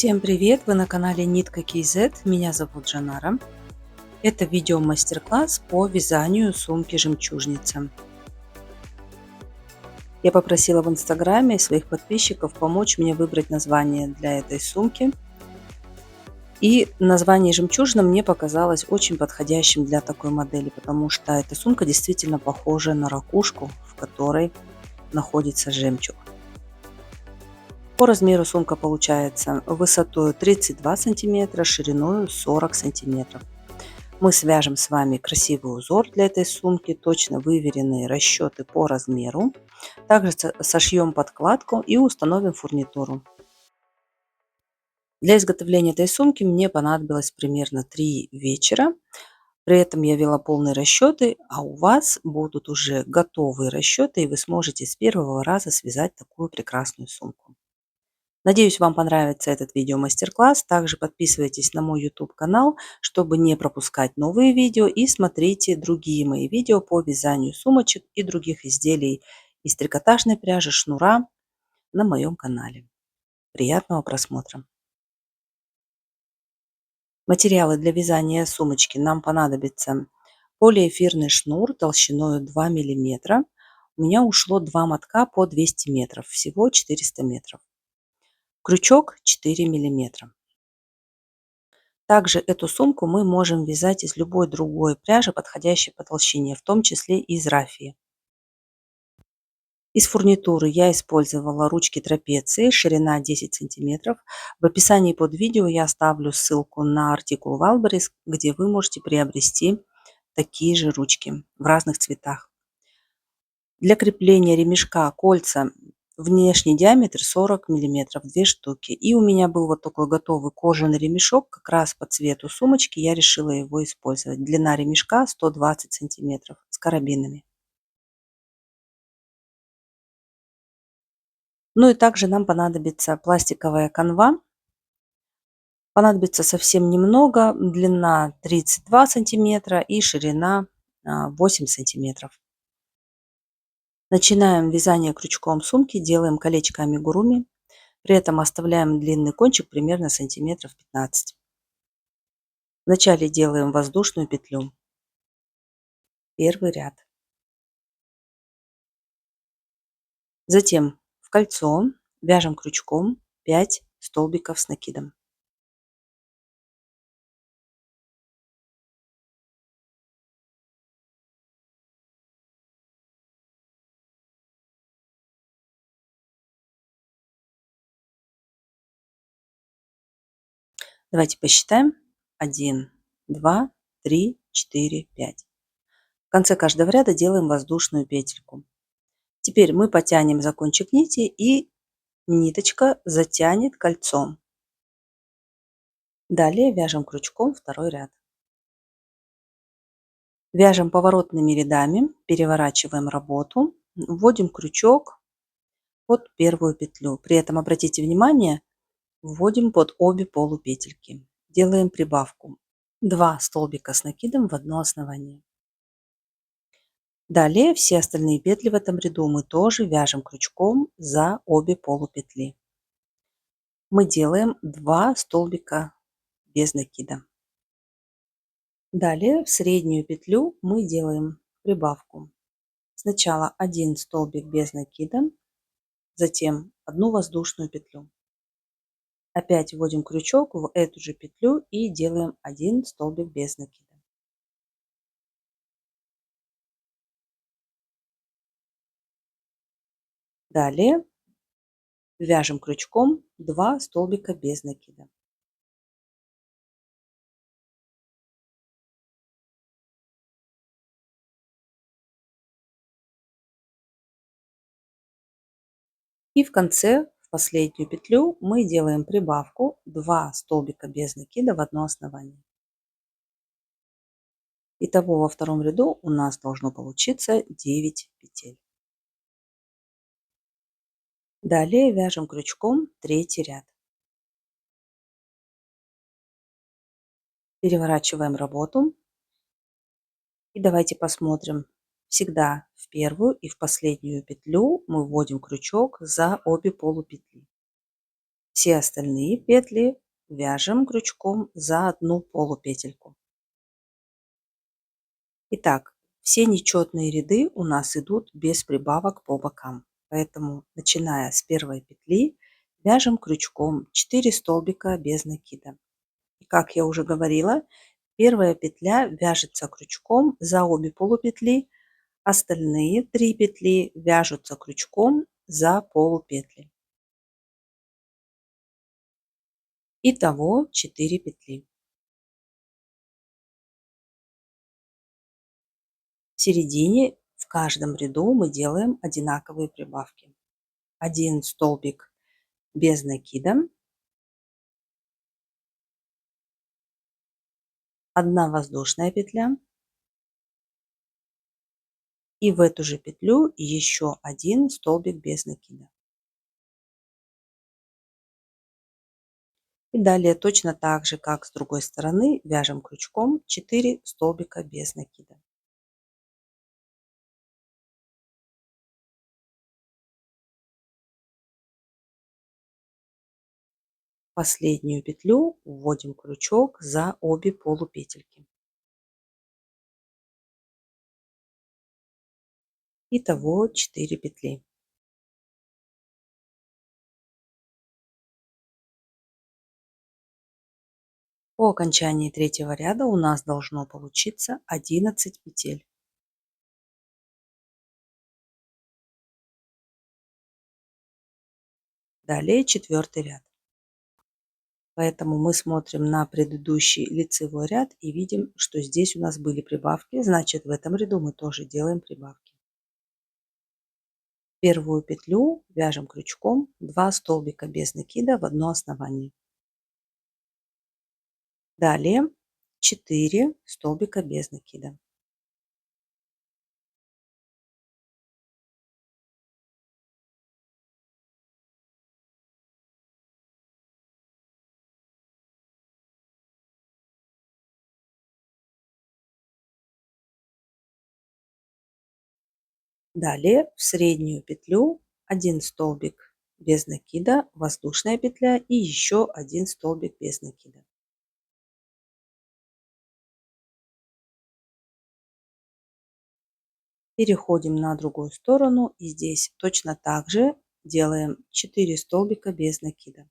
Всем привет! Вы на канале Нитка KZ. Меня зовут Жанара. Это видео мастер-класс по вязанию сумки жемчужница. Я попросила в инстаграме своих подписчиков помочь мне выбрать название для этой сумки. И название жемчужина мне показалось очень подходящим для такой модели, потому что эта сумка действительно похожа на ракушку, в которой находится жемчуг. По размеру сумка получается высотой 32 сантиметра, шириной 40 сантиметров. Мы свяжем с вами красивый узор для этой сумки, точно выверенные расчеты по размеру. Также сошьем подкладку и установим фурнитуру. Для изготовления этой сумки мне понадобилось примерно 3 вечера. При этом я вела полные расчеты, а у вас будут уже готовые расчеты, и вы сможете с первого раза связать такую прекрасную сумку. Надеюсь, вам понравится этот видео мастер-класс. Также подписывайтесь на мой YouTube канал, чтобы не пропускать новые видео, и смотрите другие мои видео по вязанию сумочек и других изделий из трикотажной пряжи, шнура на моем канале. Приятного просмотра! Материалы для вязания сумочки нам понадобится полиэфирный шнур толщиной 2 мм. У меня ушло 2 мотка по 200 метров, всего 400 метров. Крючок 4 мм. Также эту сумку мы можем вязать из любой другой пряжи, подходящей по толщине, в том числе и из рафии. Из фурнитуры я использовала ручки трапеции, ширина 10 сантиметров. В описании под видео я оставлю ссылку на артикул Валберес, где вы можете приобрести такие же ручки в разных цветах. Для крепления ремешка кольца внешний диаметр 40 мм, 2 штуки. И у меня был вот такой готовый кожаный ремешок, как раз по цвету сумочки, я решила его использовать. Длина ремешка 120 сантиметров с карабинами. Ну и также нам понадобится пластиковая канва. Понадобится совсем немного, длина 32 сантиметра и ширина 8 сантиметров. Начинаем вязание крючком сумки, делаем колечко амигуруми, при этом оставляем длинный кончик примерно сантиметров 15. Вначале делаем воздушную петлю. Первый ряд. Затем в кольцо вяжем крючком 5 столбиков с накидом. Давайте посчитаем. 1, 2, 3, 4, 5. В конце каждого ряда делаем воздушную петельку. Теперь мы потянем за кончик нити, и ниточка затянет кольцом. Далее вяжем крючком второй ряд. Вяжем поворотными рядами, переворачиваем работу, вводим крючок под первую петлю. При этом обратите внимание, вводим под обе полупетельки. Делаем прибавку. 2 столбика с накидом в одно основание. Далее все остальные петли в этом ряду мы тоже вяжем крючком за обе полупетли. Мы делаем 2 столбика без накида. Далее в среднюю петлю мы делаем прибавку. Сначала 1 столбик без накида, затем 1 воздушную петлю. Опять вводим крючок в эту же петлю и делаем 1 столбик без накида. Далее вяжем крючком 2 столбика без накида. И в конце, в последнюю петлю, мы делаем прибавку 2 столбика без накида в одно основание. Итого во втором ряду у нас должно получиться 9 петель. Далее вяжем крючком третий ряд. Переворачиваем работу. И давайте посмотрим. Всегда в первую и в последнюю петлю мы вводим крючок за обе полупетли. Все остальные петли вяжем крючком за одну полупетельку. Итак, все нечетные ряды у нас идут без прибавок по бокам. Поэтому, начиная с первой петли, вяжем крючком 4 столбика без накида. И как я уже говорила, первая петля вяжется крючком за обе полупетли, остальные 3 петли вяжутся крючком за полупетли. Итого 4 петли. В середине в каждом ряду мы делаем одинаковые прибавки. 1 столбик без накида, 1 воздушная петля и в эту же петлю еще 1 столбик без накида. И далее точно так же, как с другой стороны, вяжем крючком 4 столбика без накида. Последнюю петлю вводим крючок за обе полупетельки. Итого 4 петли. По окончании третьего ряда у нас должно получиться 11 петель. Далее четвертый ряд. Поэтому мы смотрим на предыдущий лицевой ряд и видим, что здесь у нас были прибавки, значит в этом ряду мы тоже делаем прибавки. Первую петлю вяжем крючком 2 столбика без накида в одно основание. Далее 4 столбика без накида. Далее в среднюю петлю 1 столбик без накида, воздушная петля и еще 1 столбик без накида. Переходим на другую сторону и здесь точно так же делаем 4 столбика без накида.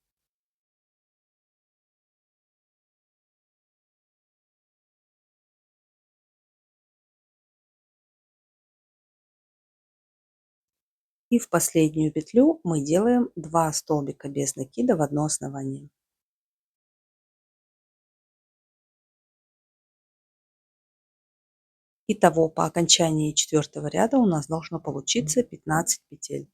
И в последнюю петлю мы делаем 2 столбика без накида в одно основание. Итого по окончании четвертого ряда у нас должно получиться 15 петель.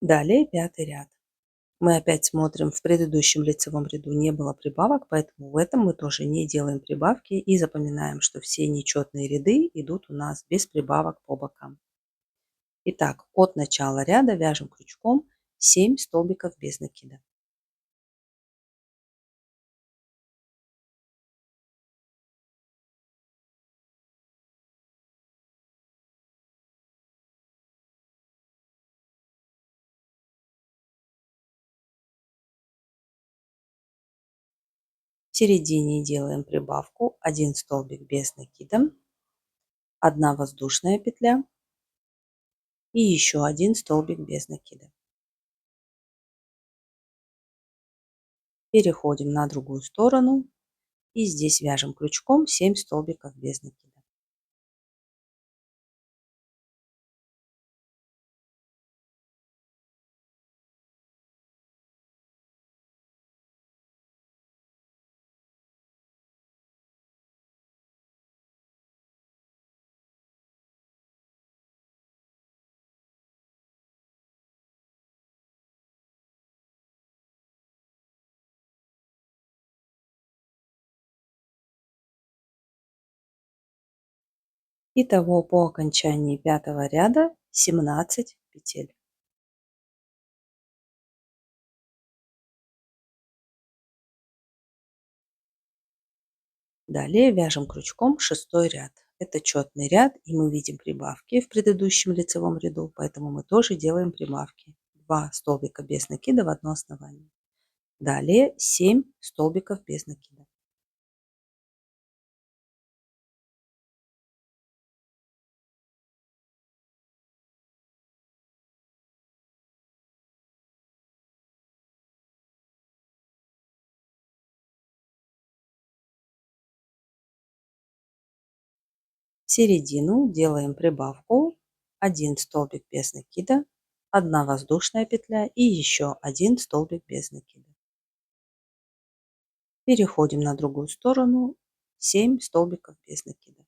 Далее пятый ряд. Мы опять смотрим, в предыдущем лицевом ряду не было прибавок, поэтому в этом мы тоже не делаем прибавки и запоминаем, что все нечетные ряды идут у нас без прибавок по бокам. Итак, от начала ряда вяжем крючком 7 столбиков без накида. В середине делаем прибавку 1 столбик без накида, 1 воздушная петля и еще 1 столбик без накида. Переходим на другую сторону и здесь вяжем крючком 7 столбиков без накида. Итого по окончании пятого ряда 17 петель. Далее вяжем крючком шестой ряд. Это четный ряд, и мы видим прибавки в предыдущем лицевом ряду, поэтому мы тоже делаем прибавки. 2 столбика без накида в одно основание. Далее 7 столбиков без накида. В середину делаем прибавку 1 столбик без накида, 1 воздушная петля и еще 1 столбик без накида. Переходим на другую сторону, 7 столбиков без накида.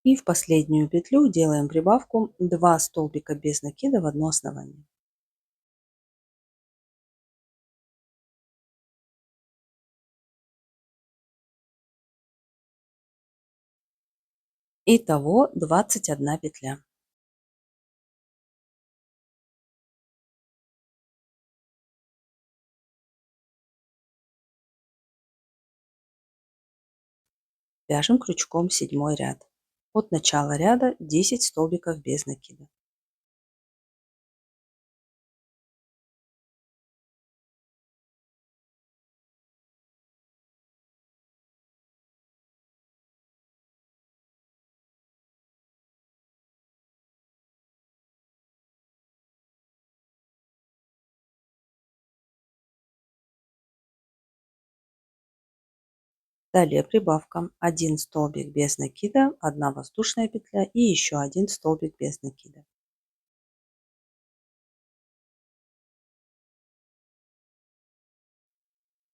И в последнюю петлю делаем прибавку 2 столбика без накида в одно основание. Итого 21 петля. Вяжем крючком седьмой ряд. От начала ряда 10 столбиков без накида. Далее прибавка 1 столбик без накида, 1 воздушная петля и еще 1 столбик без накида.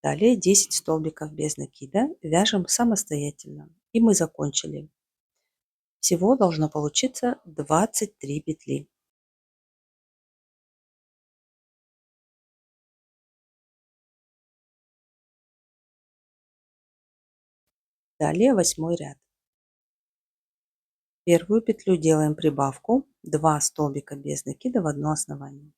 Далее 10 столбиков без накида вяжем самостоятельно. И мы закончили. Всего должно получиться 23 петли. Далее восьмой ряд. Первую петлю делаем прибавку 2 столбика без накида в одно основание.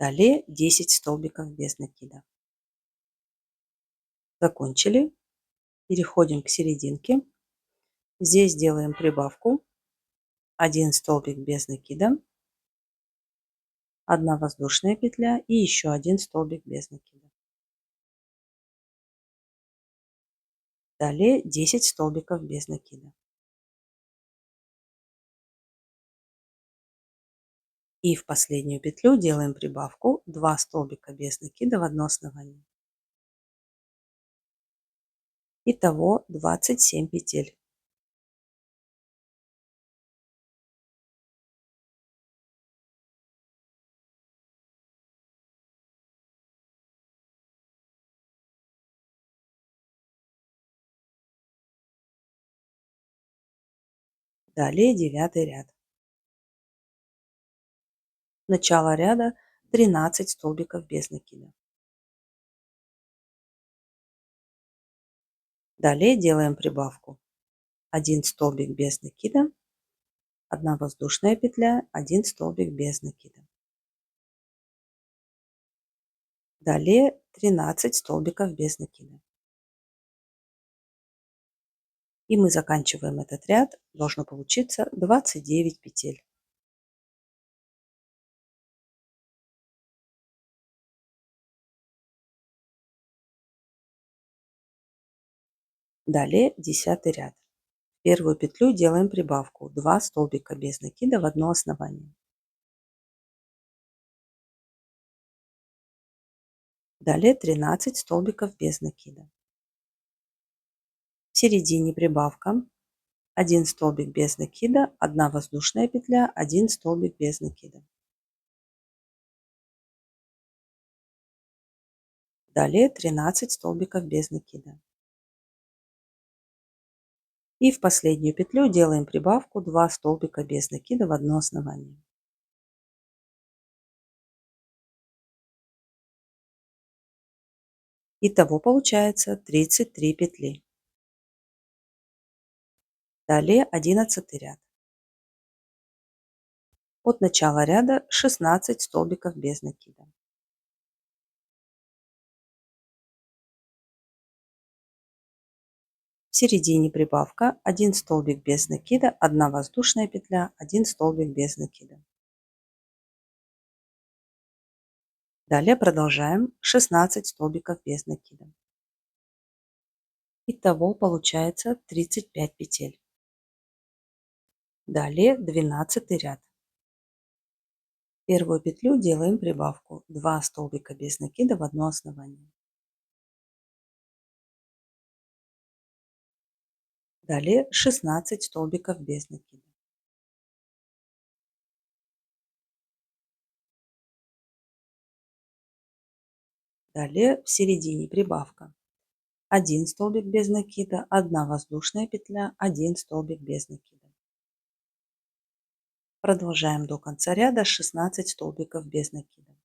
Далее 10 столбиков без накида. Закончили. Переходим к серединке. Здесь делаем прибавку 1 столбик без накида, 1 воздушная петля и еще 1 столбик без накида. Далее 10 столбиков без накида. И в последнюю петлю делаем прибавку 2 столбика без накида в одно основание. Итого 27 петель. Далее девятый ряд. Начало ряда 13 столбиков без накида. Далее делаем прибавку 1 столбик без накида, 1 воздушная петля, 1 столбик без накида. Далее 13 столбиков без накида. И мы заканчиваем этот ряд. Должно получиться 29 петель. Далее 10 ряд. В первую петлю делаем прибавку 2 столбика без накида в одно основание. Далее 13 столбиков без накида. В середине прибавка 1 столбик без накида, 1 воздушная петля, 1 столбик без накида. Далее 13 столбиков без накида. И в последнюю петлю делаем прибавку 2 столбика без накида в одно основание. Итого получается 33 петли. Далее 11 ряд. От начала ряда 16 столбиков без накида. В середине прибавка 1 столбик без накида, 1 воздушная петля, 1 столбик без накида. Далее продолжаем 16 столбиков без накида. Итого получается 35 петель. Далее 12 ряд. Первую петлю делаем прибавку 2 столбика без накида в одно основание. Далее 16 столбиков без накида. Далее в середине прибавка 1 столбик без накида, 1 воздушная петля, 1 столбик без накида. Продолжаем до конца ряда 16 столбиков без накида.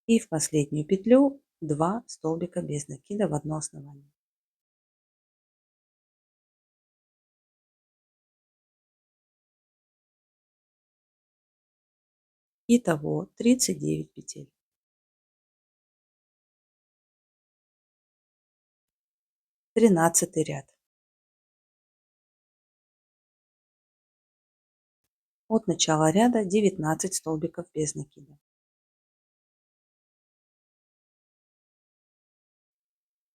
И в последнюю петлю 2 столбика без накида в одно основание. Итого 39 петель. 13 ряд. От начала ряда 19 столбиков без накида.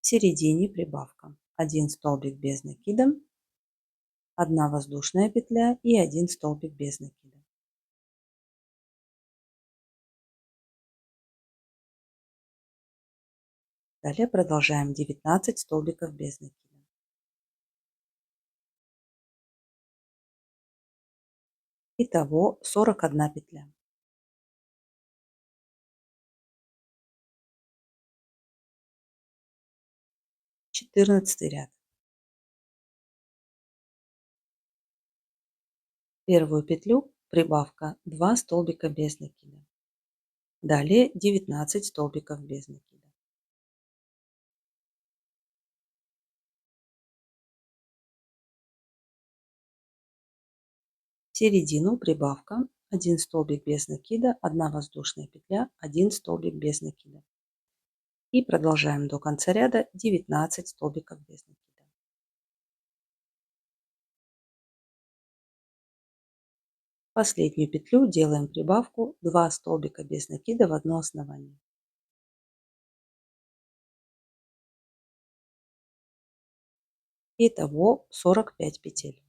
В середине прибавка 1 столбик без накида, 1 воздушная петля и 1 столбик без накида. Далее продолжаем 19 столбиков без накида. Итого 41 петля. Четырнадцатый ряд. Первую петлю прибавка 2 столбика без накида. Далее 19 столбиков без накида. В середину прибавка 1 столбик без накида, 1 воздушная петля, 1 столбик без накида. И продолжаем до конца ряда 19 столбиков без накида. Последнюю петлю делаем прибавку 2 столбика без накида в одно основание. Итого 45 петель.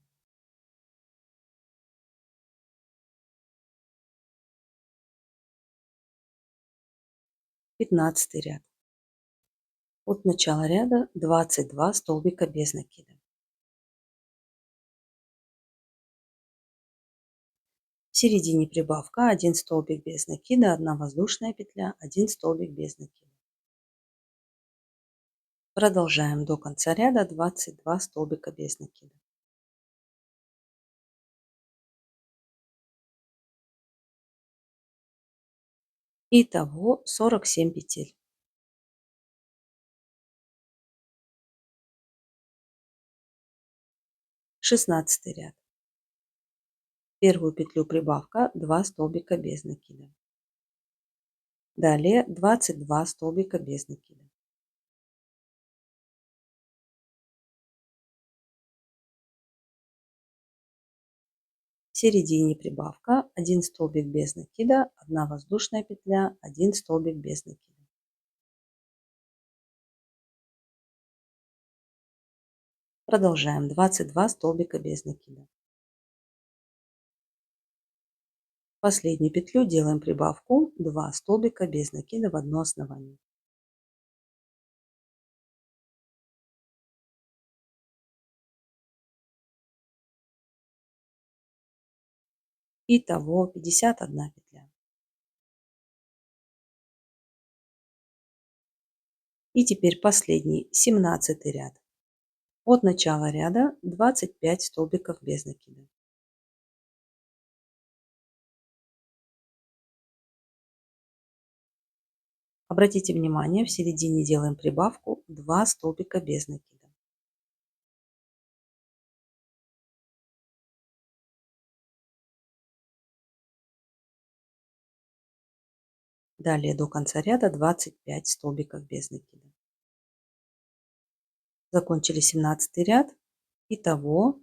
Пятнадцатый ряд. От начала ряда 22 столбика без накида. В середине прибавка 1 столбик без накида, 1 воздушная петля, 1 столбик без накида. Продолжаем до конца ряда 22 столбика без накида. Итого 47 петель. Шестнадцатый ряд. Первую петлю прибавка 2 столбика без накида. Далее 22 столбика без накида. В середине прибавка 1 столбик без накида, 1 воздушная петля, 1 столбик без накида. Продолжаем 22 столбика без накида. Последнюю петлю делаем прибавку 2 столбика без накида в одно основание. Итого 51 петля. И теперь последний 17 ряд. От начала ряда 25 столбиков без накида. . Обратите внимание, в середине делаем прибавку 2 столбика без накида. Далее до конца ряда 25 столбиков без накида. Закончили 17 ряд. Итого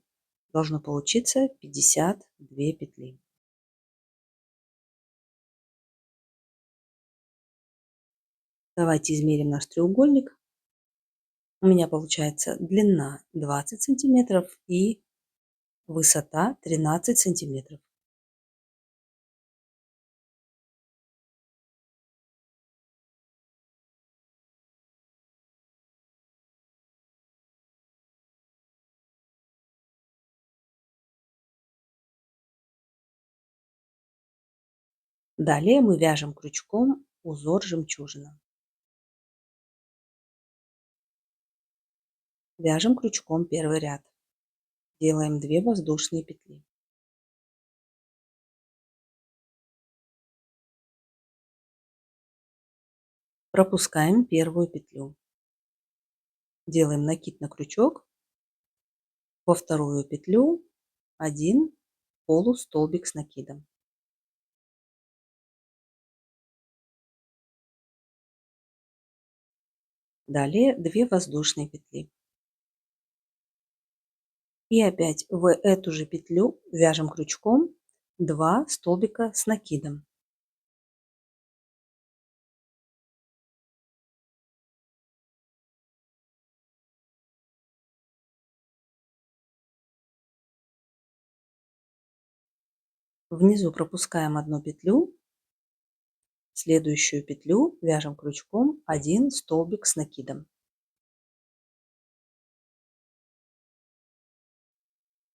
должно получиться 52 петли. Давайте измерим наш треугольник. У меня получается длина 20 сантиметров и высота 13 сантиметров. Далее мы вяжем крючком узор жемчужина. Вяжем крючком первый ряд. Делаем 2 воздушные петли. Пропускаем первую петлю. Делаем накид на крючок. Во вторую петлю 1 полустолбик с накидом. Далее 2 воздушные петли. И опять в эту же петлю вяжем крючком 2 столбика с накидом. Внизу пропускаем одну петлю. В следующую петлю вяжем крючком 1 столбик с накидом.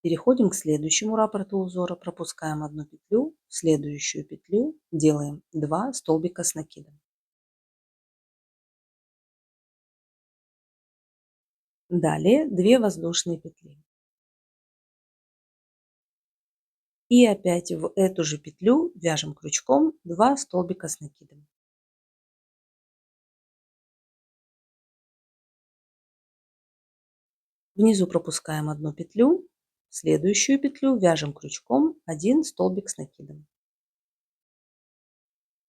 Переходим к следующему раппорту узора, пропускаем одну петлю, в следующую петлю делаем 2 столбика с накидом. Далее 2 воздушные петли. И опять в эту же петлю вяжем крючком 2 столбика с накидом. Внизу пропускаем одну петлю, в следующую петлю вяжем крючком 1 столбик с накидом.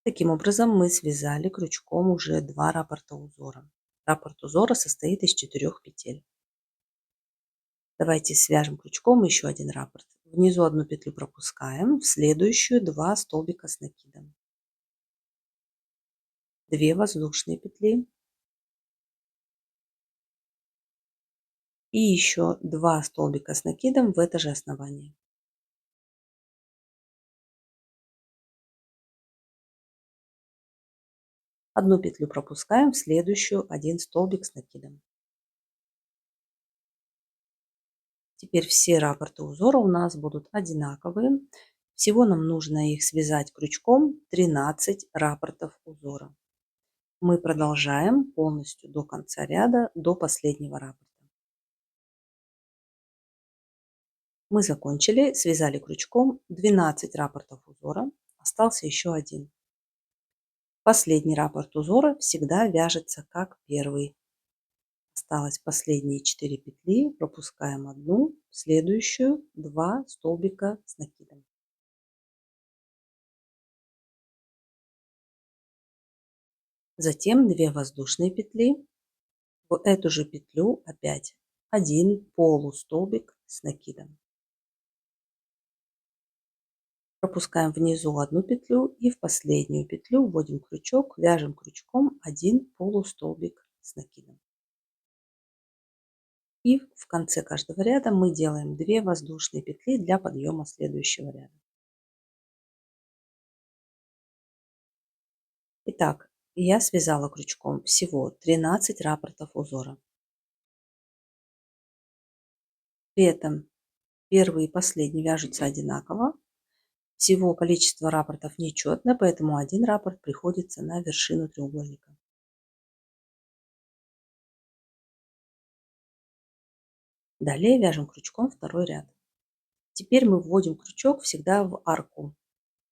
Таким образом мы связали крючком уже 2 раппорта узора. Раппорт узора состоит из 4 петель. Давайте свяжем крючком еще один раппорт. Внизу одну петлю пропускаем, в следующую 2 столбика с накидом. 2 воздушные петли. И еще 2 столбика с накидом в это же основание. Одну петлю пропускаем, в следующую 1 столбик с накидом. Теперь все раппорты узора у нас будут одинаковые. Всего нам нужно их связать крючком 13 раппортов узора. Мы продолжаем полностью до конца ряда, до последнего раппорта. Мы закончили, связали крючком 12 раппортов узора, остался еще один. Последний раппорт узора всегда вяжется как первый. Осталось последние 4 петли, пропускаем одну, следующую 2 столбика с накидом. Затем 2 воздушные петли, в эту же петлю опять 1 полустолбик с накидом. Пропускаем внизу одну петлю и в последнюю петлю вводим крючок, вяжем крючком 1 полустолбик с накидом. И в конце каждого ряда мы делаем 2 воздушные петли для подъема следующего ряда. Итак, я связала крючком всего 13 раппортов узора. При этом первый и последний вяжутся одинаково. Всего количество раппортов нечетно, поэтому один раппорт приходится на вершину треугольника. Далее вяжем крючком второй ряд. Теперь мы вводим крючок всегда в арку.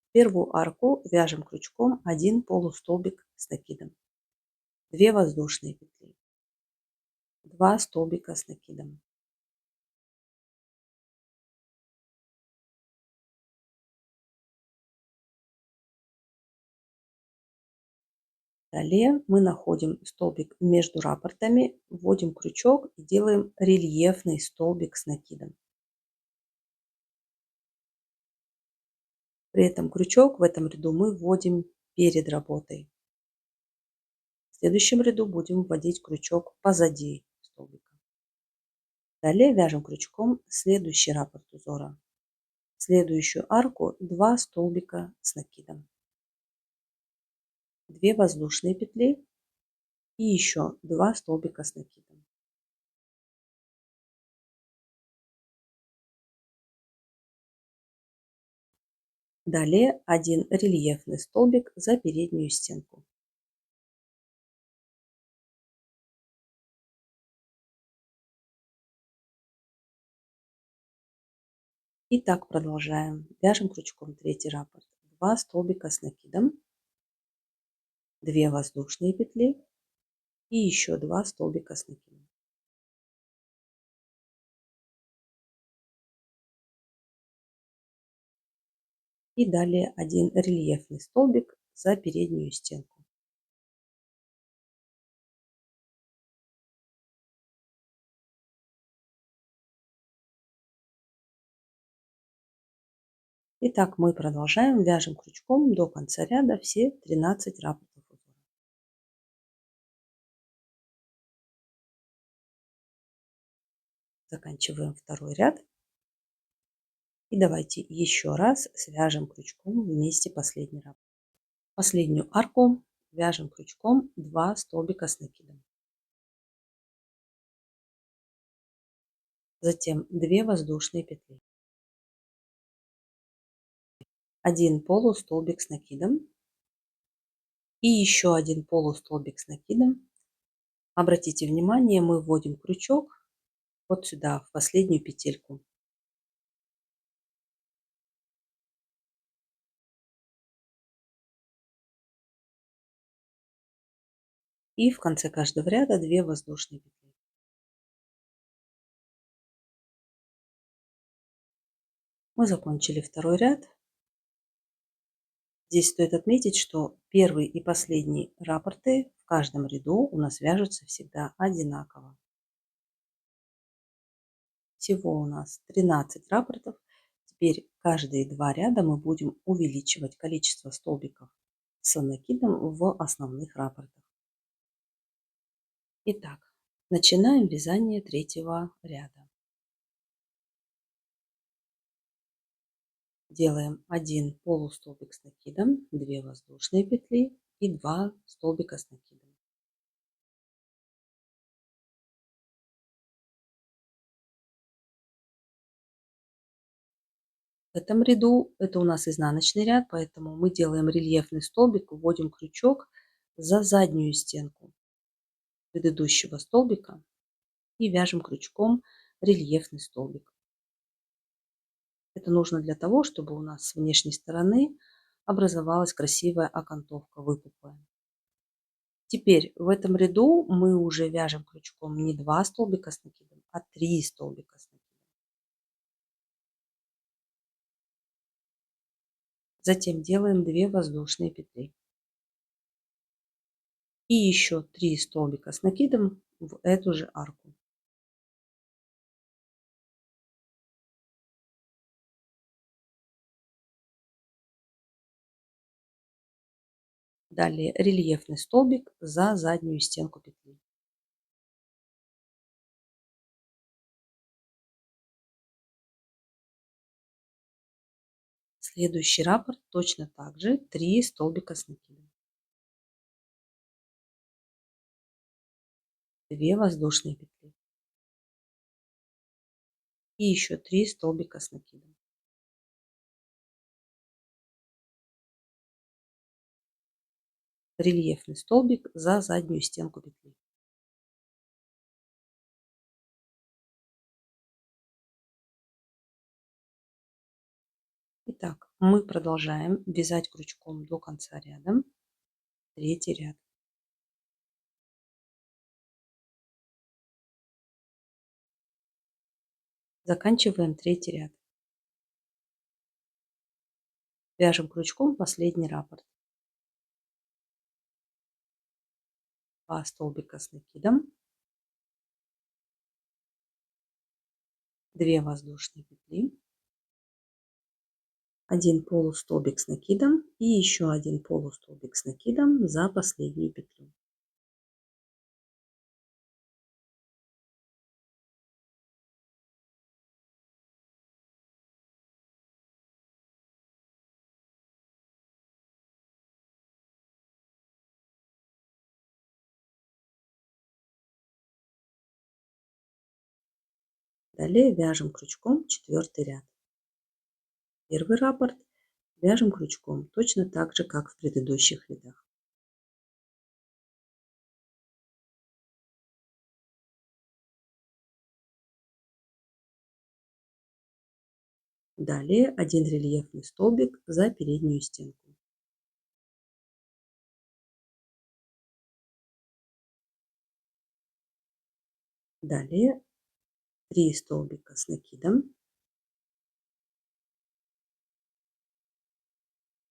В первую арку вяжем крючком 1 полустолбик с накидом. 2 воздушные петли, 2 столбика с накидом. Далее мы находим столбик между раппортами, вводим крючок и делаем рельефный столбик с накидом. При этом крючок в этом ряду мы вводим перед работой. В следующем ряду будем вводить крючок позади столбика. Далее вяжем крючком следующий раппорт узора. В следующую арку 2 столбика с накидом, 2 воздушные петли и еще 2 столбика с накидом. Далее один рельефный столбик за переднюю стенку. И так продолжаем. Вяжем крючком третий раппорт. 2 столбика с накидом, 2 воздушные петли и еще 2 столбика с накидом. И далее один рельефный столбик за переднюю стенку. Итак, мы продолжаем, вяжем крючком до конца ряда все 13 раппортов узора. Заканчиваем второй ряд. И давайте еще раз свяжем крючком вместе последний раппорт. Последнюю арку вяжем крючком 2 столбика с накидом. Затем 2 воздушные петли. 1 полустолбик с накидом. И еще один полустолбик с накидом. Обратите внимание, мы вводим крючок вот сюда, в последнюю петельку. И в конце каждого ряда 2 воздушные петли. Мы закончили второй ряд. Здесь стоит отметить, что первый и последний раппорты в каждом ряду у нас вяжутся всегда одинаково. Всего у нас 13 раппортов. Теперь каждые 2 ряда мы будем увеличивать количество столбиков с накидом в основных раппортах. Итак, начинаем вязание третьего ряда. Делаем 1 полустолбик с накидом, 2 воздушные петли и 2 столбика с накидом. В этом ряду это у нас изнаночный ряд, поэтому мы делаем рельефный столбик, вводим крючок за заднюю стенку предыдущего столбика и вяжем крючком рельефный столбик. Это нужно для того, чтобы у нас с внешней стороны образовалась красивая окантовка выпуклая. Теперь в этом ряду мы уже вяжем крючком не 2 столбика с накидом, а 3 столбика с накидом. Затем делаем 2 воздушные петли. И еще 3 столбика с накидом в эту же арку. Далее рельефный столбик за заднюю стенку петли. Следующий раппорт точно так же 3 столбика с накидом. 2 воздушные петли. И еще 3 столбика с накидом. Рельефный столбик за заднюю стенку петли. Итак, мы продолжаем вязать крючком до конца ряда. Третий ряд. Заканчиваем третий ряд. Вяжем крючком последний раппорт. 2 столбика с накидом, 2 воздушные петли, 1 полустолбик с накидом и еще 1 полустолбик с накидом за последнюю петлю. Далее вяжем крючком четвертый ряд. Первый раппорт вяжем крючком точно так же, как в предыдущих рядах. Далее один рельефный столбик за переднюю стенку. Далее 3 столбика с накидом,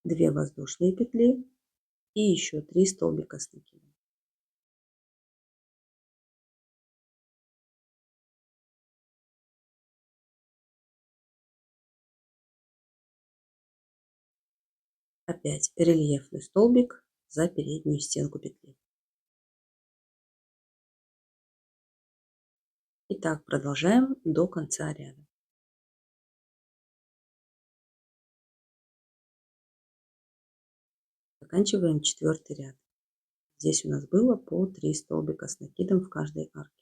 2 воздушные петли и еще 3 столбика с накидом. Опять рельефный столбик за переднюю стенку петли. И так продолжаем до конца ряда. Заканчиваем четвертый ряд. Здесь у нас было по 3 столбика с накидом в каждой арке.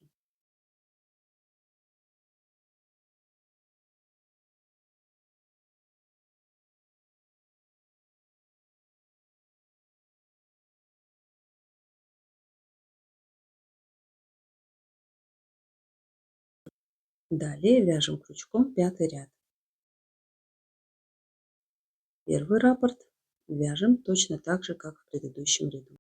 Далее вяжем крючком пятый ряд. Первый раппорт вяжем точно так же, как в предыдущем ряду.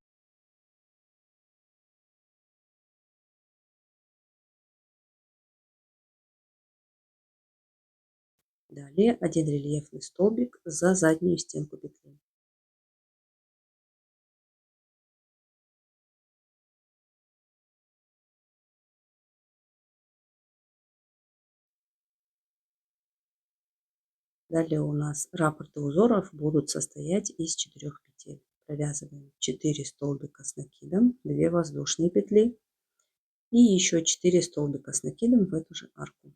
Далее один рельефный столбик за заднюю стенку петли. Далее у нас раппорты узоров будут состоять из 4 петель. Провязываем 4 столбика с накидом, 2 воздушные петли и еще 4 столбика с накидом в эту же арку.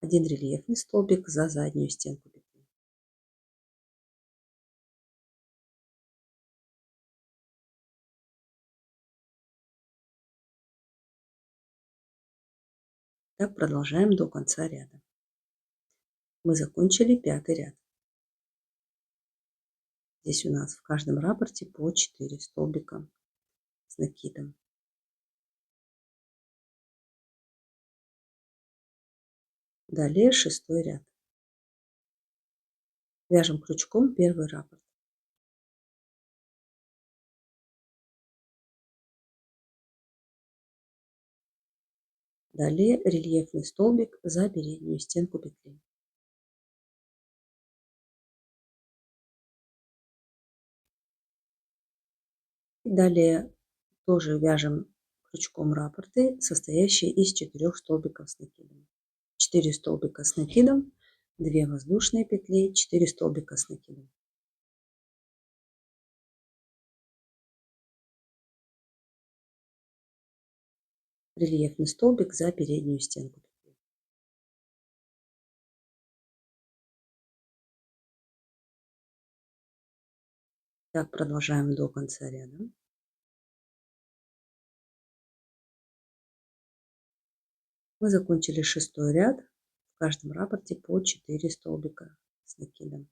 Один рельефный столбик за заднюю стенку петли. Так продолжаем до конца ряда. Мы закончили пятый ряд. Здесь у нас в каждом раппорте по 4 столбика с накидом. Далее шестой ряд. Вяжем крючком первый раппорт. Далее рельефный столбик за переднюю стенку петли. Далее тоже вяжем крючком раппорты, состоящие из 4 столбиков с накидом. 4 столбика с накидом, 2 воздушные петли, 4 столбика с накидом. Рельефный столбик за переднюю стенку петли. Так продолжаем до конца ряда. Мы закончили шестой ряд. В каждом раппорте по 4 столбика с накидом.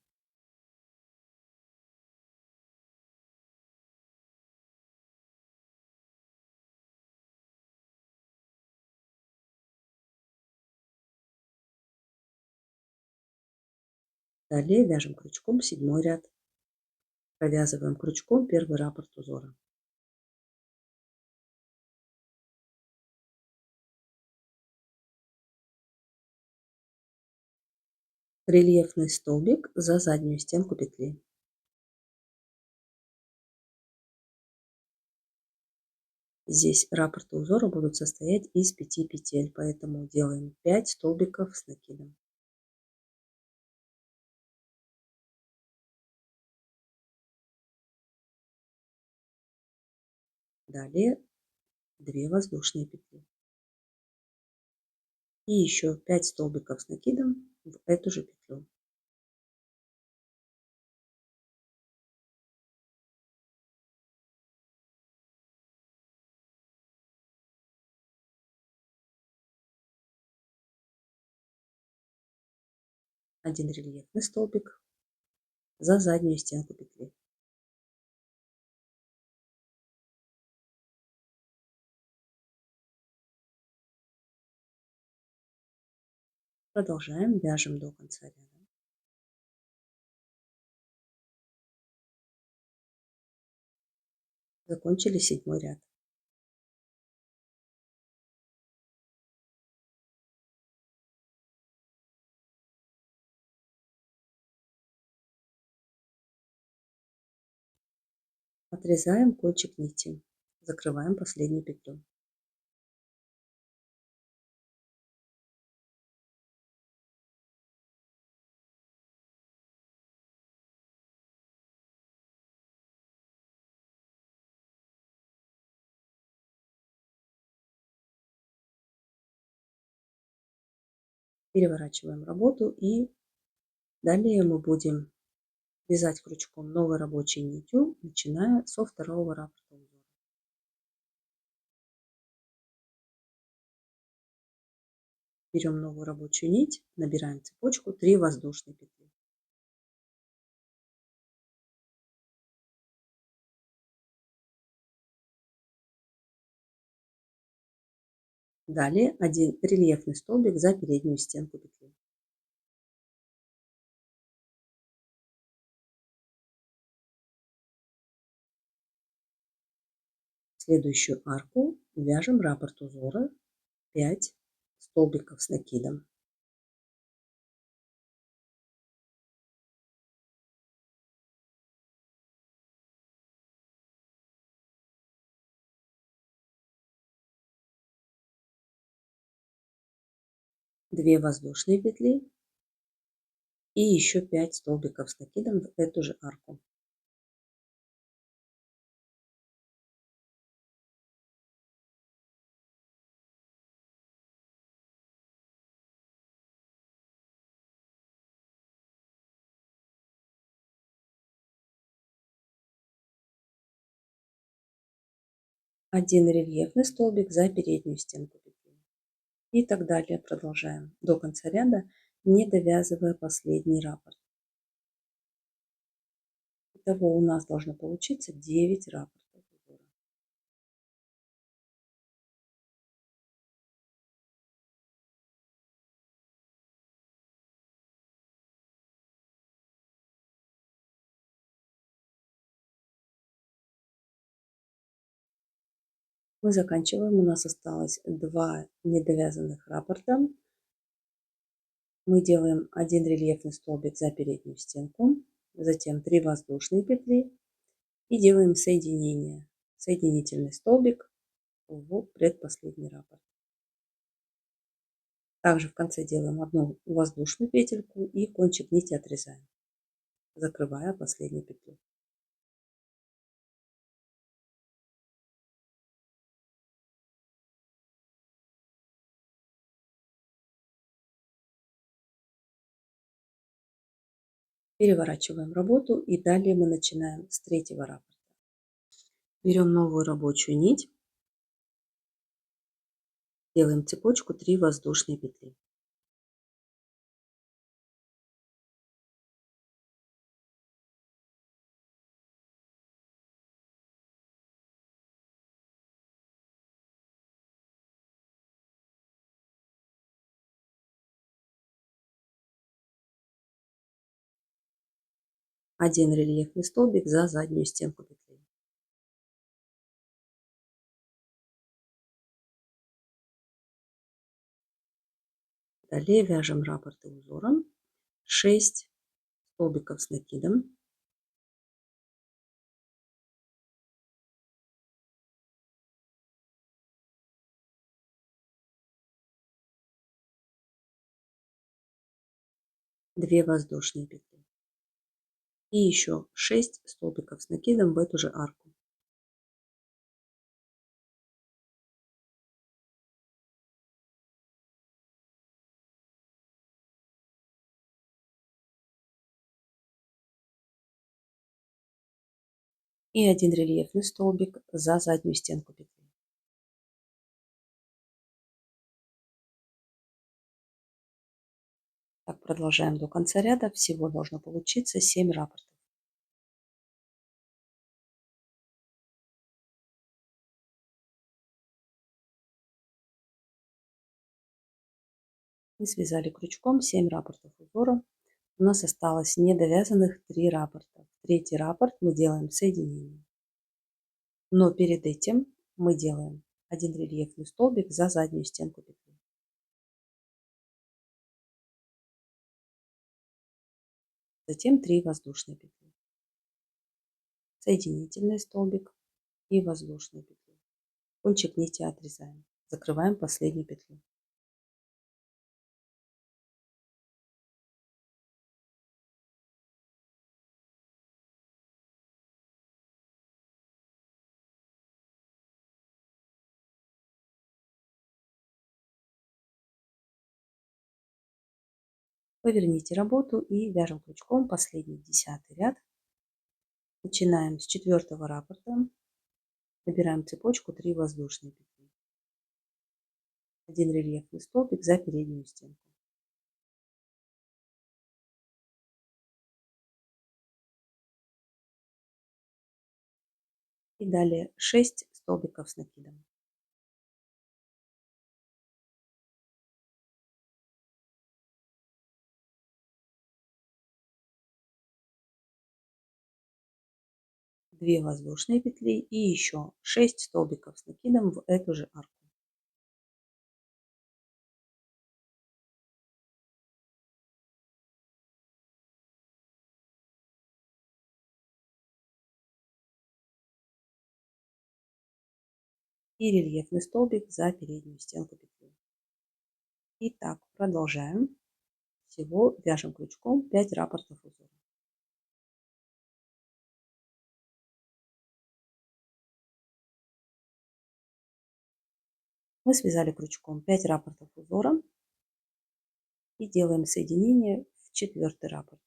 Далее вяжем крючком седьмой ряд. Провязываем крючком первый раппорт узора. Рельефный столбик за заднюю стенку петли. Здесь раппорты узора будут состоять из 5 петель, поэтому делаем 5 столбиков с накидом. Далее 2 воздушные петли. И еще 5 столбиков с накидом в эту же петлю. Один рельефный столбик за заднюю стенку петли. Продолжаем, вяжем до конца ряда. Закончили 7 ряд. Отрезаем кончик нити, закрываем последнюю петлю. Переворачиваем работу и далее мы будем вязать крючком новой рабочей нитью, начиная со второго раппорта узора. Берем новую рабочую нить, набираем цепочку 3 воздушные петли. Далее один рельефный столбик за переднюю стенку петли. В следующую арку вяжем раппорт узора 5 столбиков с накидом. Две воздушные петли и еще 5 столбиков с накидом в эту же арку. Один рельефный столбик за переднюю стенку петли. И так далее продолжаем до конца ряда, не довязывая последний раппорт. Итого у нас должно получиться 9 раппортов узора. Мы заканчиваем, у нас осталось 2 недовязанных раппорта. Мы делаем один рельефный столбик за переднюю стенку, затем 3 воздушные петли и делаем соединение, соединительный столбик в предпоследний раппорт. Также в конце делаем одну воздушную петельку и кончик нити отрезаем, закрывая последнюю петлю. Переворачиваем работу и далее мы начинаем с третьего раппорта. Берем новую рабочую нить, делаем цепочку 3 воздушные петли. Один рельефный столбик за заднюю стенку петли. Далее вяжем раппорты узором 6 столбиков с накидом. Две воздушные петли. И еще 6 столбиков с накидом в эту же арку. И один рельефный столбик за заднюю стенку петли. Так продолжаем до конца ряда. Всего должно получиться 7 раппортов. Мы связали крючком 7 раппортов узора. У нас осталось недовязанных 3 раппорта. Третий раппорт мы делаем соединение. Но перед этим мы делаем один рельефный столбик за заднюю стенку петли. Затем 3 воздушные петли. Соединительный столбик и воздушную петлю. Кончик нити отрезаем. Закрываем последнюю петлю. Поверните работу и вяжем крючком последний 10-й ряд. Начинаем с 4-го раппорта. Набираем цепочку 3 воздушные петли. Один рельефный столбик за переднюю стенку. И далее 6 столбиков с накидом. Две воздушные петли и еще 6 столбиков с накидом в эту же арку. И рельефный столбик за переднюю стенку петли. Итак, продолжаем. Всего вяжем крючком 5 раппортов узора. Мы связали крючком 5 раппортов узора и делаем соединение в 4-й раппорт.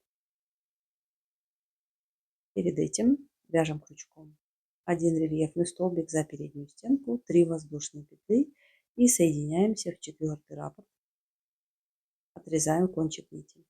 Перед этим вяжем крючком один рельефный столбик за переднюю стенку, 3 воздушные петли и соединяемся в 4-й раппорт. Отрезаем кончик нити.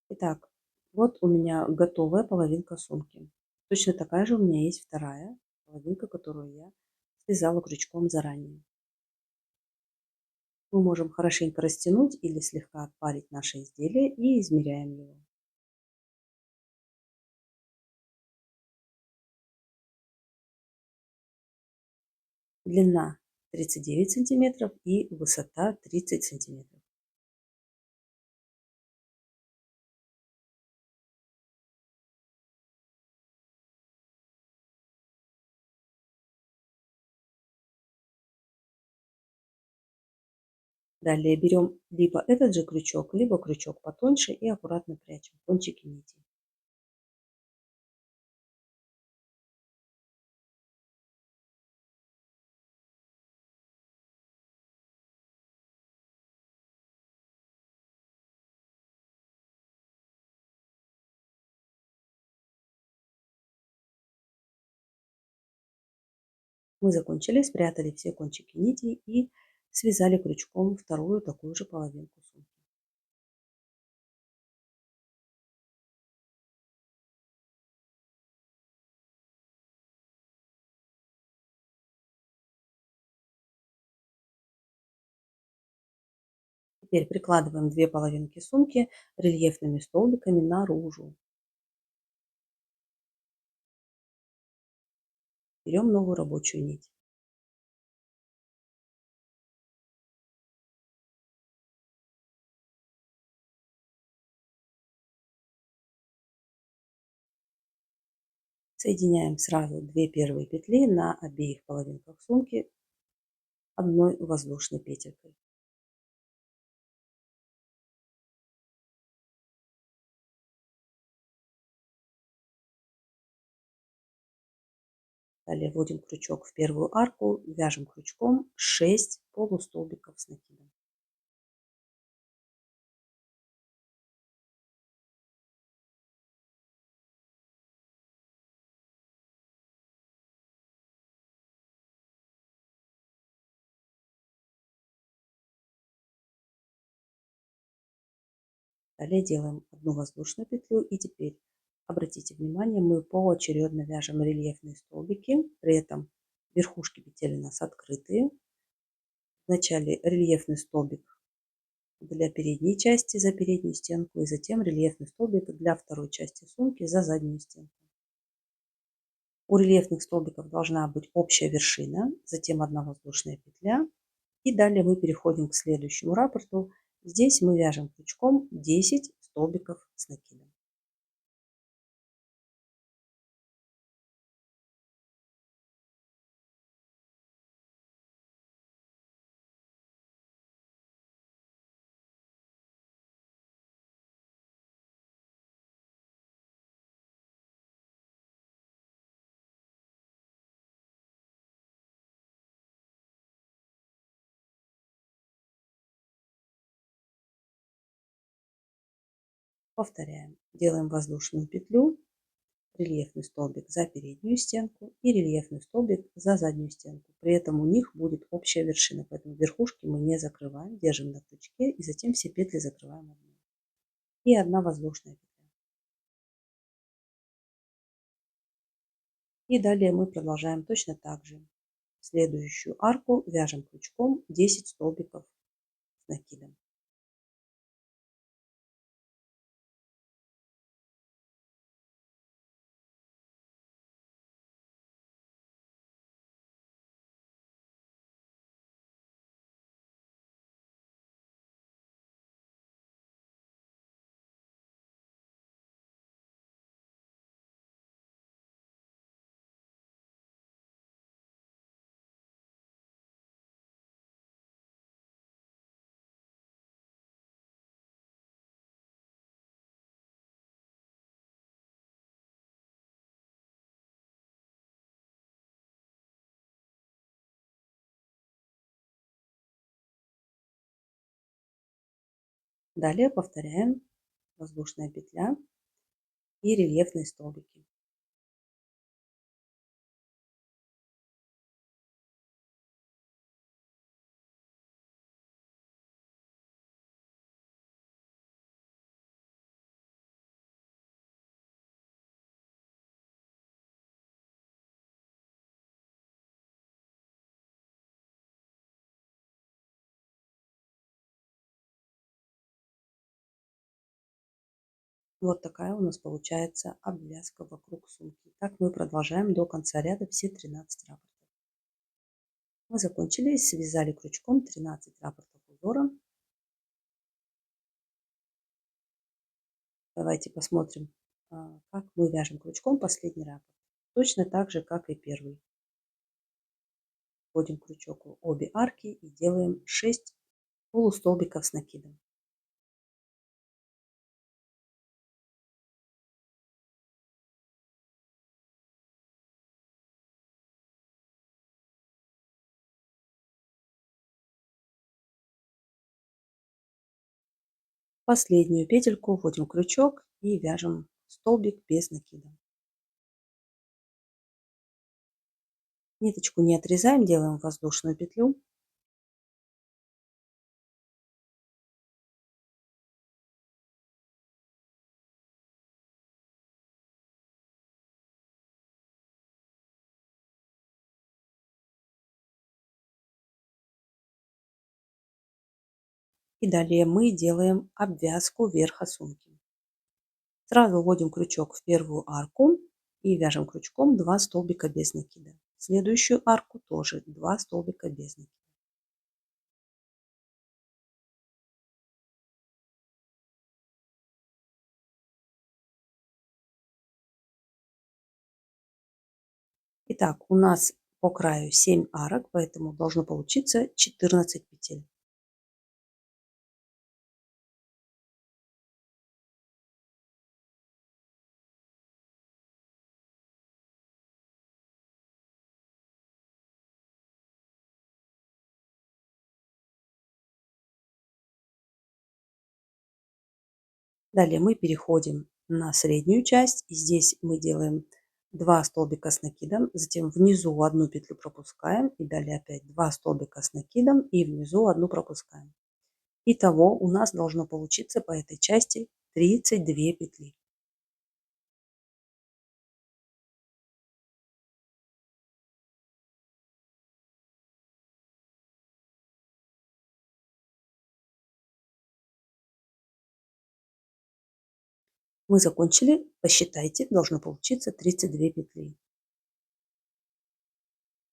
Итак, вот у меня готовая половинка сумки. Точно такая же у меня есть вторая половинка, которую я связала крючком заранее. Мы можем хорошенько растянуть или слегка отпарить наше изделие и измеряем его. Длина 39 сантиметров и высота 30 сантиметров. Далее берем либо этот же крючок, либо крючок потоньше и аккуратно прячем кончики нити. Мы закончили, спрятали все кончики нитей и связали крючком вторую такую же половинку сумки. Теперь прикладываем 2 половинки сумки рельефными столбиками наружу. Берем новую рабочую нить. Соединяем сразу 2 первые петли на обеих половинках сумки одной воздушной петелькой. Далее вводим крючок в первую арку, вяжем крючком 6 полустолбиков с накидом. Далее делаем одну воздушную петлю и теперь обратите внимание, мы поочередно вяжем рельефные столбики, при этом верхушки петель у нас открытые. Вначале рельефный столбик для передней части за переднюю стенку и затем рельефный столбик для второй части сумки за заднюю стенку. У рельефных столбиков должна быть общая вершина, затем одна воздушная петля. И далее мы переходим к следующему раппорту. Здесь мы вяжем крючком 10 столбиков с накидом. Повторяем. Делаем воздушную петлю, рельефный столбик за переднюю стенку и рельефный столбик за заднюю стенку. При этом у них будет общая вершина, поэтому верхушки мы не закрываем, держим на крючке и затем все петли закрываем одной. И одна воздушная петля. И далее мы продолжаем точно так же. Следующую арку вяжем крючком 10 столбиков с накидом. Далее повторяем воздушная петля и рельефные столбики. Вот такая у нас получается обвязка вокруг сумки. Так мы продолжаем до конца ряда все 13 раппортов. Мы закончили и связали крючком 13 раппортов узора. Давайте посмотрим, как мы вяжем крючком последний раппорт. Точно так же, как и первый. Вводим крючок в обе арки и делаем 6 полустолбиков с накидом. Последнюю петельку вводим крючок и вяжем столбик без накида. Ниточку не отрезаем, делаем воздушную петлю. И далее мы делаем обвязку верха сумки. Сразу вводим крючок в первую арку и вяжем крючком 2 столбика без накида. В следующую арку тоже 2 столбика без накида. Итак, у нас по краю 7 арок, поэтому должно получиться 14 петель. Далее мы переходим на среднюю часть. И здесь мы делаем 2 столбика с накидом, затем внизу одну петлю пропускаем и далее опять 2 столбика с накидом и внизу одну пропускаем. Итого у нас должно получиться по этой части 32 петли. Мы закончили, посчитайте, должно получиться 32 петли.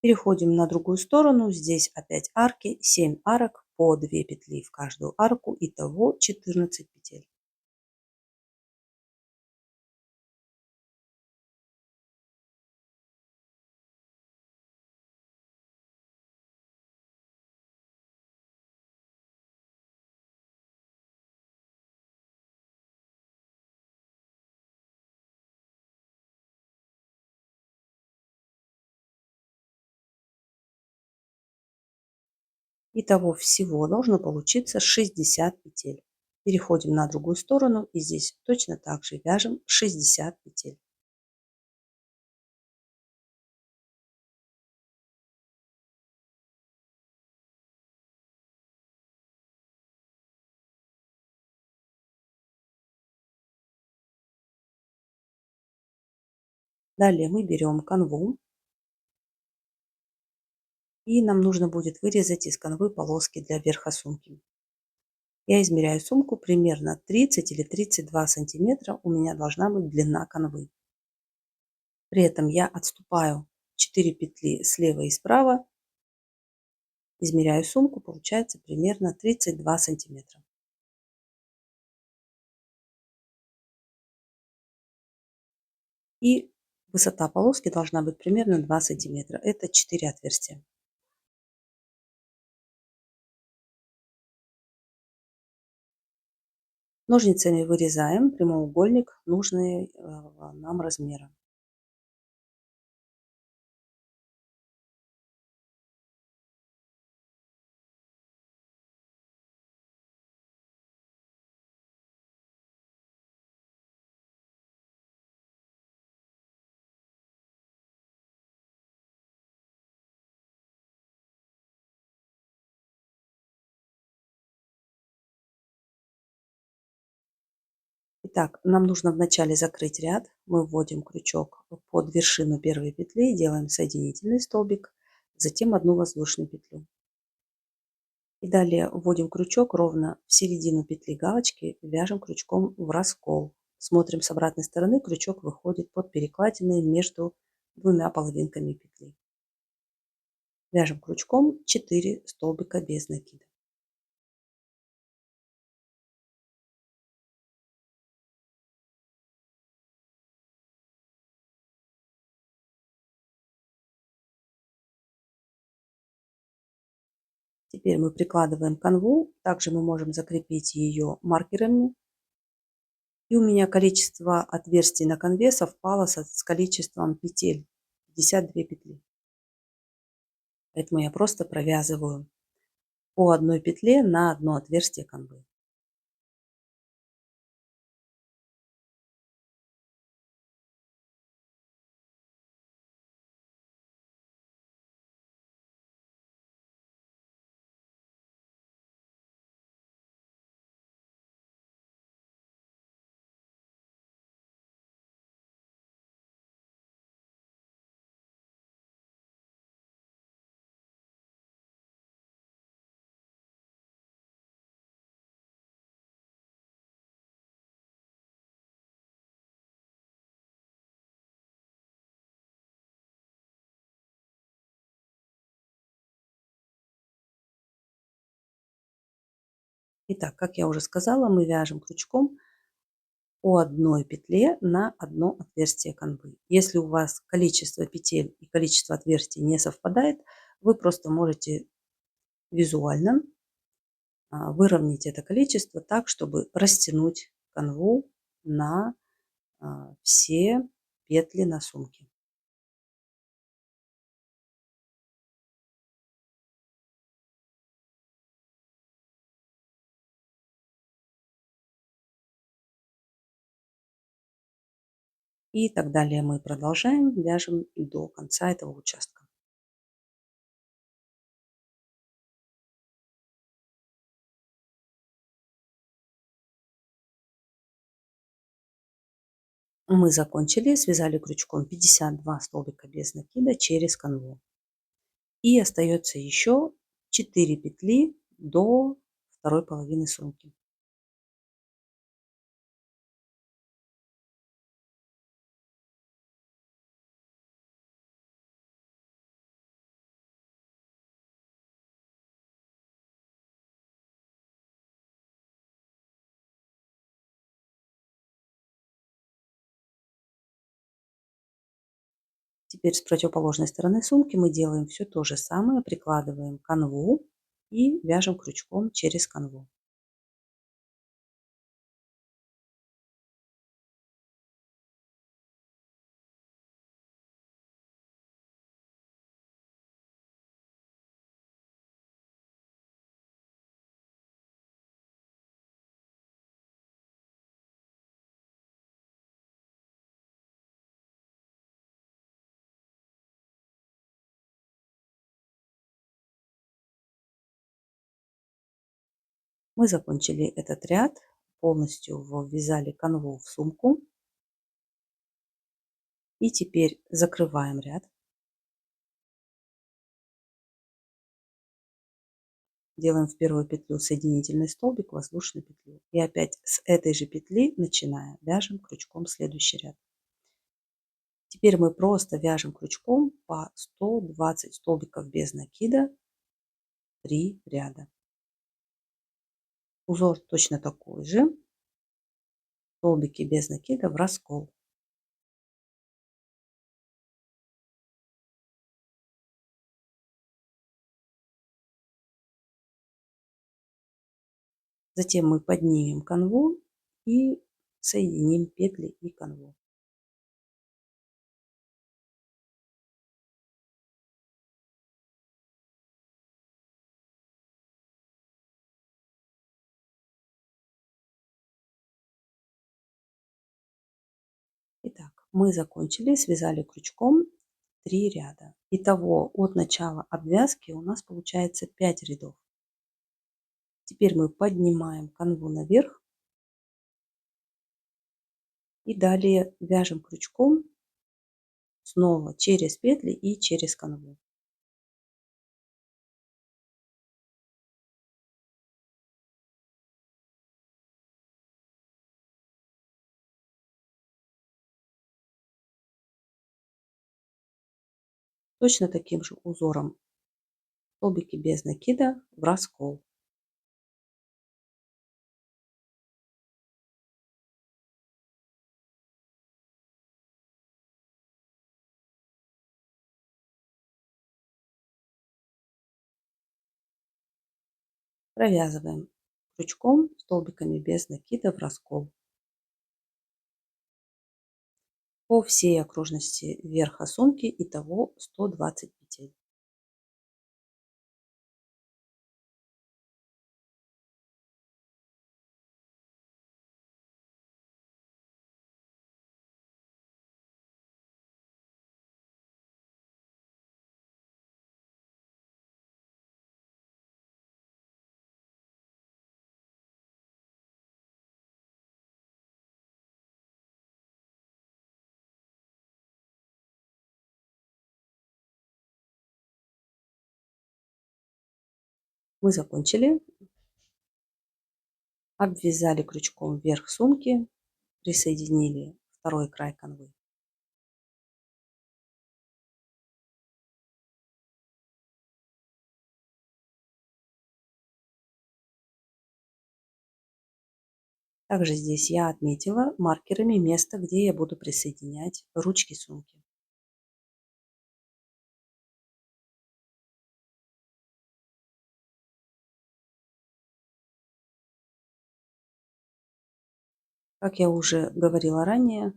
Переходим на другую сторону, здесь опять арки, 7 арок, по 2 петли в каждую арку, итого 14 петель. Итого всего должно получиться 60 петель. Переходим на другую сторону и здесь точно так же вяжем 60 петель. Далее мы берем канву и нам нужно будет вырезать из канвы полоски для верха сумки. Я измеряю сумку примерно 30 или 32 сантиметра у меня должна быть длина канвы. При этом я отступаю 4 петли слева и справа, измеряю сумку, получается примерно 32 сантиметра. И высота полоски должна быть примерно 2 сантиметра. Это 4 отверстия. Ножницами вырезаем прямоугольник нужный нам размера. Итак, нам нужно вначале закрыть ряд. Мы вводим крючок под вершину первой петли, делаем соединительный столбик, затем одну воздушную петлю. И далее вводим крючок ровно в середину петли галочки, вяжем крючком в раскол. Смотрим с обратной стороны, крючок выходит под перекладиной между двумя половинками петли. Вяжем крючком 4 столбика без накида. Теперь мы прикладываем канву, также мы можем закрепить ее маркерами. И у меня количество отверстий на канве совпало с количеством петель, 52 петли. Поэтому я просто провязываю по одной петле на одно отверстие канвы. Итак, как я уже сказала, мы вяжем крючком по одной петле на одно отверстие канвы. Если у вас количество петель и количество отверстий не совпадает, вы просто можете визуально выровнять это количество так, чтобы растянуть канву на все петли на сумке. И так далее мы продолжаем, вяжем до конца этого участка. Мы закончили, связали крючком 52 столбика без накида через канву. И остается еще 4 петли до второй половины сумки. Теперь с противоположной стороны сумки мы делаем все то же самое, прикладываем канву и вяжем крючком через канву. Мы закончили этот ряд, полностью ввязали канву в сумку. И теперь закрываем ряд. Делаем в первую петлю соединительный столбик, воздушную петлю. И опять с этой же петли, начиная, вяжем крючком следующий ряд. Теперь мы просто вяжем крючком по 120 столбиков без накида, 3 ряда. Узор точно такой же. Столбики без накида в раскол. Затем мы поднимем канву и соединим петли и канву. Итак, мы закончили, связали крючком 3 ряда. Итого от начала обвязки у нас получается 5 рядов. Теперь мы поднимаем канву наверх и далее вяжем крючком снова через петли и через канву. Точно таким же узором столбики без накида в раскол. Провязываем крючком столбиками без накида в раскол. По всей окружности верха сумки итого 120 петель. Мы закончили, обвязали крючком вверх сумки, присоединили второй край канвы. Также здесь я отметила маркерами место, где я буду присоединять ручки сумки. Как я уже говорила ранее,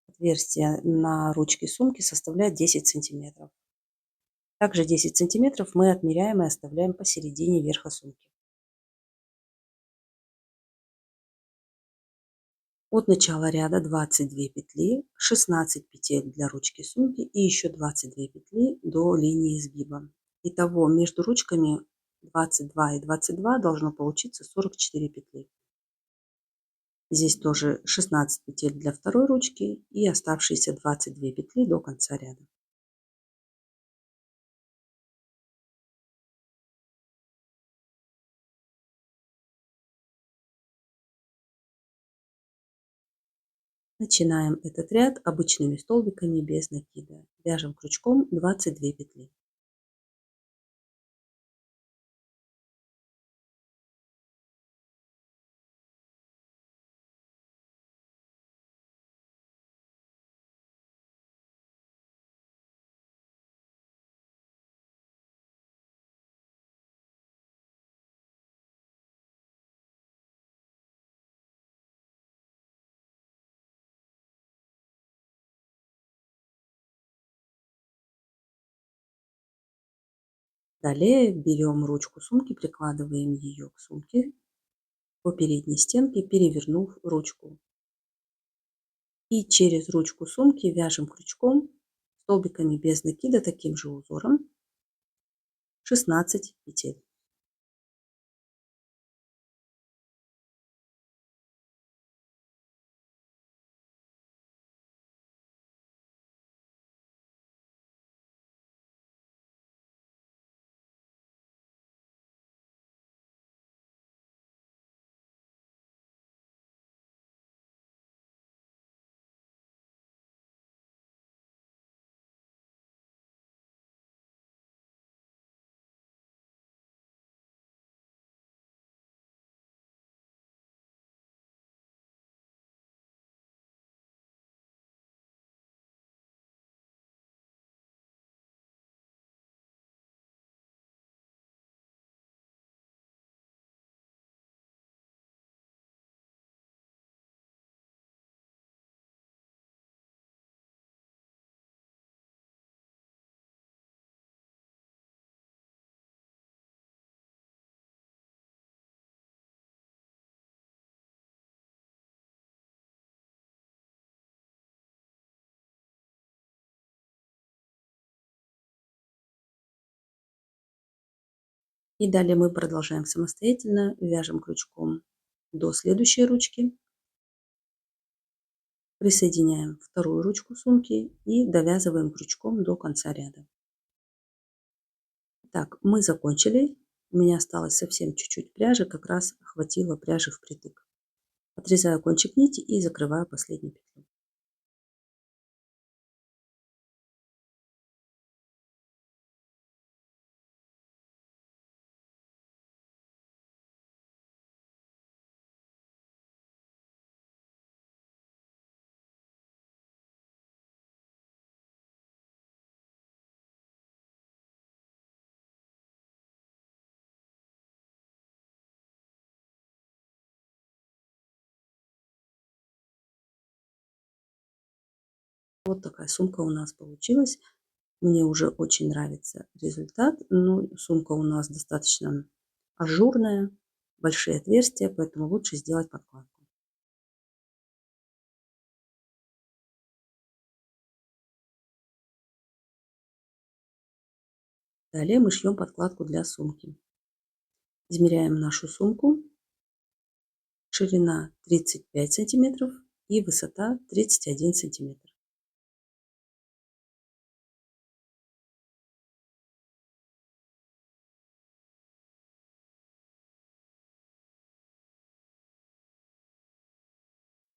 отверстие на ручке сумки составляет 10 сантиметров. Также 10 сантиметров мы отмеряем и оставляем посередине верха сумки. От начала ряда 22 петли, 16 петель для ручки сумки и еще 22 петли до линии изгиба. Итого между ручками 22 и 22 должно получиться 44 петли. Здесь тоже 16 петель для второй ручки и оставшиеся 22 петли до конца ряда. Начинаем этот ряд обычными столбиками без накида. Вяжем крючком 22 петли. Далее берем ручку сумки, прикладываем ее к сумке по передней стенке, перевернув ручку. И через ручку сумки вяжем крючком столбиками без накида таким же узором 16 петель. И далее мы продолжаем самостоятельно, вяжем крючком до следующей ручки, присоединяем вторую ручку сумки и довязываем крючком до конца ряда. Так, мы закончили. У меня осталось совсем чуть-чуть пряжи, как раз хватило пряжи впритык. Отрезаю кончик нити и закрываю последнюю петлю. Вот такая сумка у нас получилась. Мне уже очень нравится результат. Но сумка у нас достаточно ажурная, большие отверстия, поэтому лучше сделать подкладку. Далее мы шьем подкладку для сумки. Измеряем нашу сумку. Ширина 35 сантиметров и высота 31 сантиметр.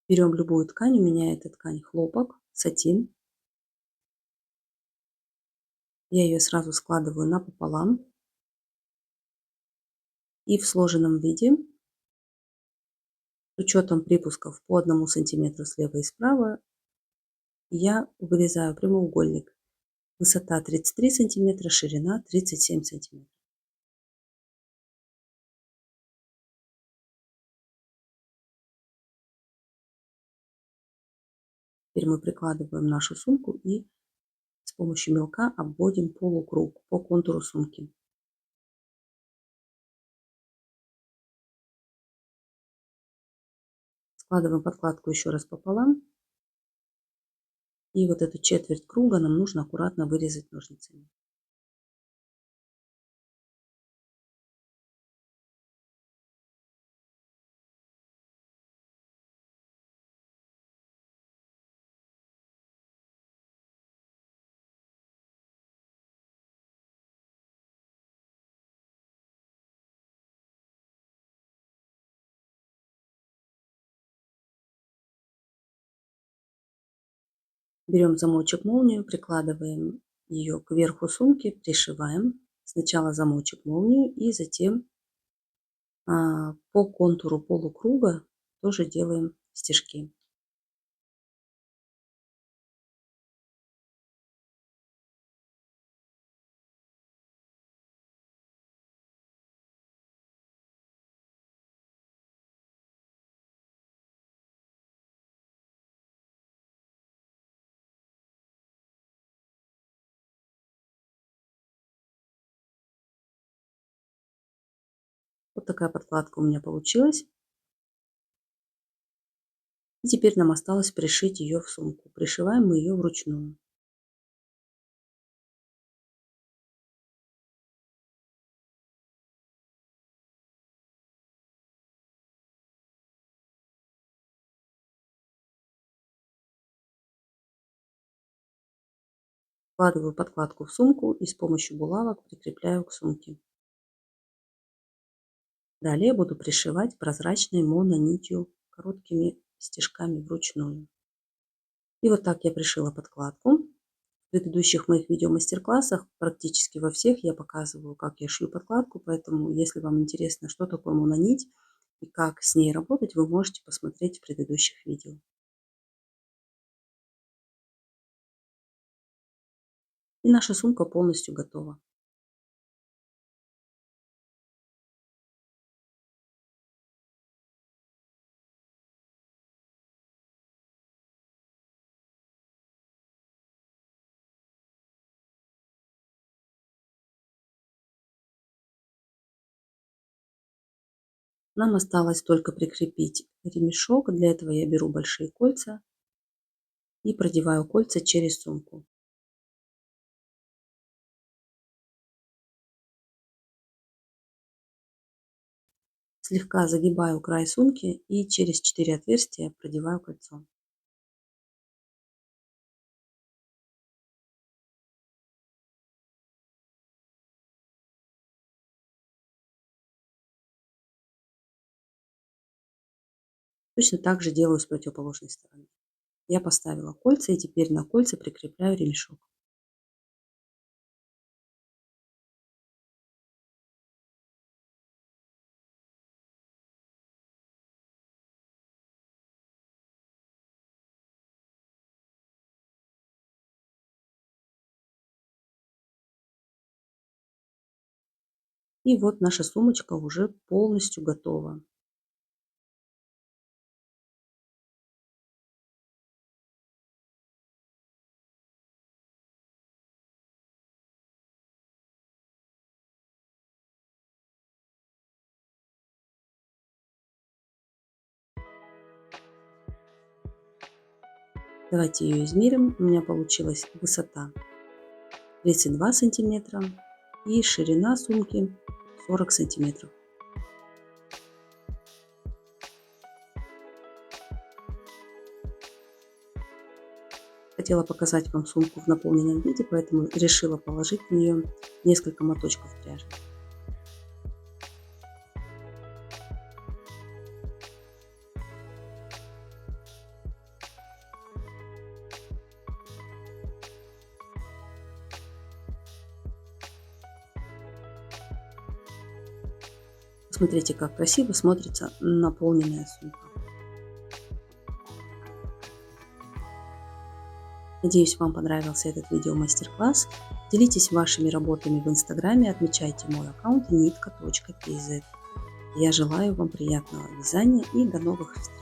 Берем любую ткань, у меня эта ткань хлопок, сатин. Я ее сразу складываю напополам. И в сложенном виде С учетом припусков по 1 сантиметру слева и справа я вырезаю прямоугольник. Высота 33 сантиметра, ширина 37 сантиметров. Теперь мы прикладываем нашу сумку и с помощью мелка обводим полукруг по контуру сумки. Складываем подкладку еще раз пополам. И вот эту четверть круга нам нужно аккуратно вырезать ножницами. Берем замочек молнию, прикладываем ее к верху сумки, пришиваем. Сначала замочек молнию и затем по контуру полукруга тоже делаем стежки. Вот такая подкладка у меня получилась. И теперь нам осталось пришить ее в сумку. Пришиваем мы ее вручную. Вкладываю подкладку в сумку и с помощью булавок прикрепляю к сумке. Далее буду пришивать прозрачной мононитью короткими стежками вручную. И вот так я пришила подкладку. В предыдущих моих видео мастер-классах практически во всех я показываю, как я шью подкладку, поэтому если вам интересно, что такое мононить и как с ней работать, вы можете посмотреть в предыдущих видео. И наша сумка полностью готова. Нам осталось только прикрепить ремешок. Для этого я беру большие кольца и продеваю кольца через сумку. Слегка загибаю край сумки и через 4 отверстия продеваю кольцо. Точно так же делаю с противоположной стороны. Я поставила кольца и теперь на кольца прикрепляю ремешок. И вот наша сумочка уже полностью готова. Давайте ее измерим. У меня получилась высота 32 сантиметра и ширина сумки 40 сантиметров. Хотела показать вам сумку в наполненном виде, поэтому решила положить в нее несколько моточков пряжи. Смотрите, как красиво смотрится наполненная сумка. Надеюсь, вам понравился этот видео-мастер-класс. Делитесь вашими работами в инстаграме, отмечайте мой аккаунт nitka.kz. Я желаю вам приятного вязания и до новых встреч!